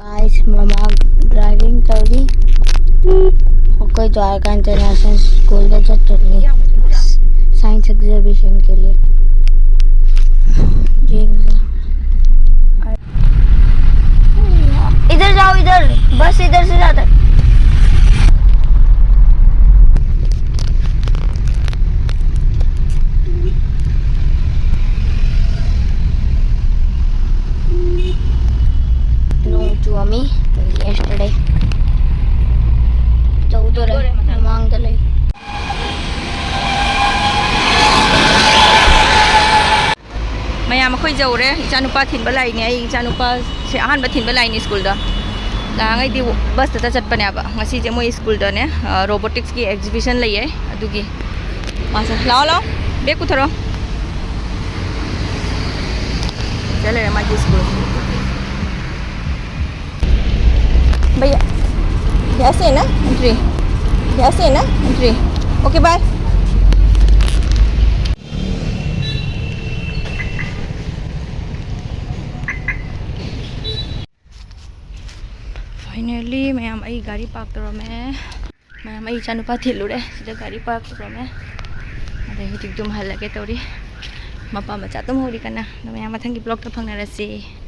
Guys मम्मा driving तौरी कोई Dwarka international school दा चतुर्वी science exhibition के लिए इधर जाओ, इधर बस इधर से जाता है। Ami yesterday jauh dore mang dalai मैम अखोई जौरे इचानुपा थिनबा लाइने आई इचानुपा से अहानबा थिनबा लाइने स्कूल दा लांगै दि बस ता चटपने आबा ngasi je moi स्कूल दा ने रोबोटिक्स की एग्जीबिशन लइए अदुगी मासा लाओ लाओ बेग उठरो चले मागी स्कूल भैया यहाँ से है ना एंट्री, यहाँ से है ना entry. Okay bye. Finally ma'am आई गाड़ी पार्क तौर में मैम आई इचानुपा थिलुरे सीधा गाड़ी पार्क तौर में अदे हुतिक तुम हल्लगे तौरी मपा मचा तुम होरी कना मैम मथंगी ब्लॉग तो फंगनरसी।